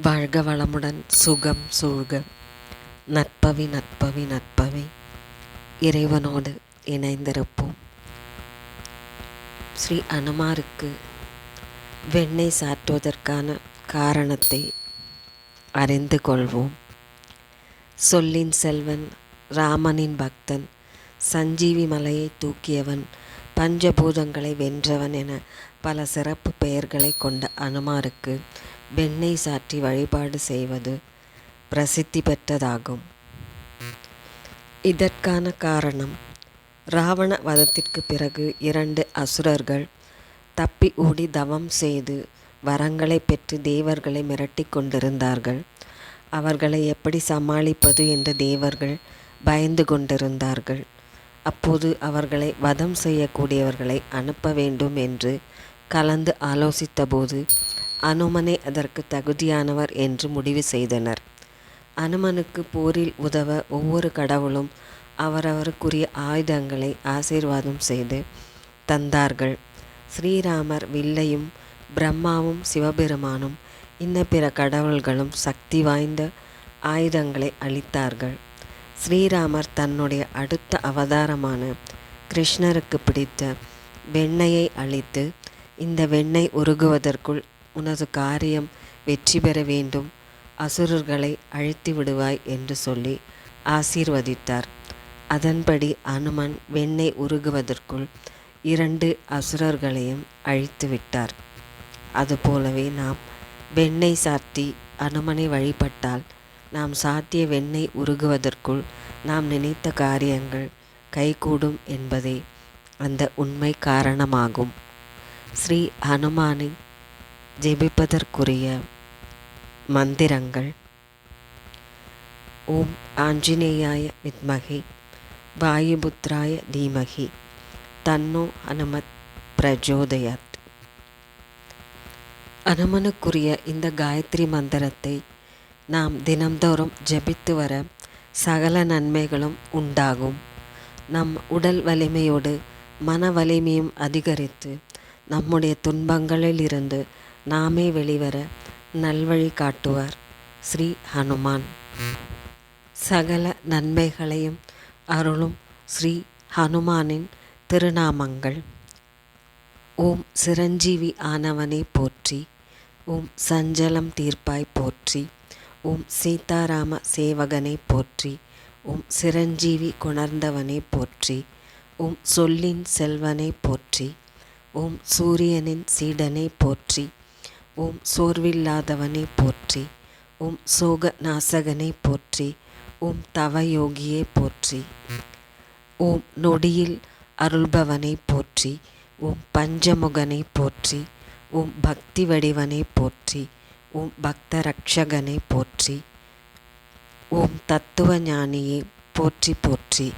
வாழ்க வளமுடன், சுகம் சூழ்க. நற்பவி நற்பவி நற்பவி. இறைவனோடு இணைந்திருப்போம். ஸ்ரீ அனுமாருக்கு வெண்ணெய் சாற்றுவதற்கான காரணத்தை அறிந்து கொள்வோம். சொல்லின் செல்வன், ராமனின் பக்தன், சஞ்சீவி மலையை தூக்கியவன், பஞ்சபூதங்களை வென்றவன் என பல சிறப்பு பெயர்களை கொண்ட அனுமாருக்கு வெண்ணெய் சாற்றி வழிபாடு செய்வது பிரசித்தி பெற்றதாகும். இதற்கான காரணம், ராவண வதத்திற்கு பிறகு 2 அசுரர்கள் தப்பி ஓடி தவம் செய்து வரங்களை பெற்று தேவர்களை மிரட்டி கொண்டிருந்தார்கள். அவர்களை எப்படி சமாளிப்பது என்று தேவர்கள் பயந்து கொண்டிருந்தார்கள். அப்போது அவர்களை வதம் செய்யக்கூடியவர்களை அனுப்ப வேண்டும் என்று கலந்து ஆலோசித்தபோது அனுமனே அதற்கு தகுதியானவர் என்று முடிவு செய்தனர். அனுமனுக்கு போரில் உதவ ஒவ்வொரு கடவுளும் அவரவருக்குரிய ஆயுதங்களை ஆசீர்வாதம் செய்து தந்தார்கள். ஸ்ரீராமர் வில்லையும், பிரம்மாவும் சிவபெருமானும் இன்ன பிற கடவுள்களும் சக்தி வாய்ந்த ஆயுதங்களை அளித்தார்கள். ஸ்ரீராமர் தன்னுடைய அடுத்த அவதாரமான கிருஷ்ணருக்கு பிடித்த வெண்ணெயை அளித்து, இந்த வெண்ணெய் உருகுவதற்குள் உனது காரியம் வெற்றி பெற வேண்டும், அசுரர்களை அழித்து விடுவாய் என்று சொல்லி ஆசீர்வதித்தார். அதன்படி அனுமன் வெண்ணெய் உருகுவதற்குள் 2 அசுரர்களையும் அழித்து விட்டார். அதுபோலவே நாம் வெண்ணெய் சாத்தி அனுமனை வழிபட்டால் நாம் சாத்திய வெண்ணெய் உருகுவதற்குள் நாம் நினைத்த காரியங்கள் கைகூடும் என்பதே அந்த உண்மை காரணமாகும். ஸ்ரீ ஹனுமானை ஜெபிப்பதற்குரிய மந்திரங்கள்: ஓம் ஆஞ்சநேயாய வித்மகே வாயுபுத்ராய தீமகி தன்னோ ஹனுமத் பிரஜோதயாத். அனுமனுக்குரிய இந்த காயத்ரி மந்திரத்தை நாம் தினம்தோறும் ஜபித்து வர சகல நன்மைகளும் உண்டாகும். நம் உடல் வலிமையோடு மன வலிமையும் அதிகரித்து நம்முடைய துன்பங்களில் இருந்து நாமே வெளிவர நல்வழி காட்டுவார் ஸ்ரீ ஹனுமான். சகல நன்மைகளையும் அருளும் ஸ்ரீ ஹனுமானின் திருநாமங்கள்: ஓம் சிரஞ்சீவி ஆனவனே போற்றி, ஓம் சஞ்சலம் தீர்ப்பாய் போற்றி, ஓம் சீதாராம சேவகனை போற்றி, ஓம் சிரஞ்சீவி கொணர்ந்தவனை போற்றி, ஓம் சொல்லின் செல்வனை போற்றி, ஓம் சூரியனின் சீடனை போற்றி, ஓம் சோர்வில்லாதவனை போற்றி, ஓம் சோக நாசகனை போற்றி, ஓம் தவயோகியை போற்றி, ஓம் நொடியில் அருள்பவனை போற்றி, ஓம் பஞ்சமுகனை போற்றி, ஓம் பக்தி வடிவனை போற்றி, ஓம் பக்த ரக்ஷகனை போற்றி, ஓம் தத்துவ ஞானியை போற்றி போற்றி.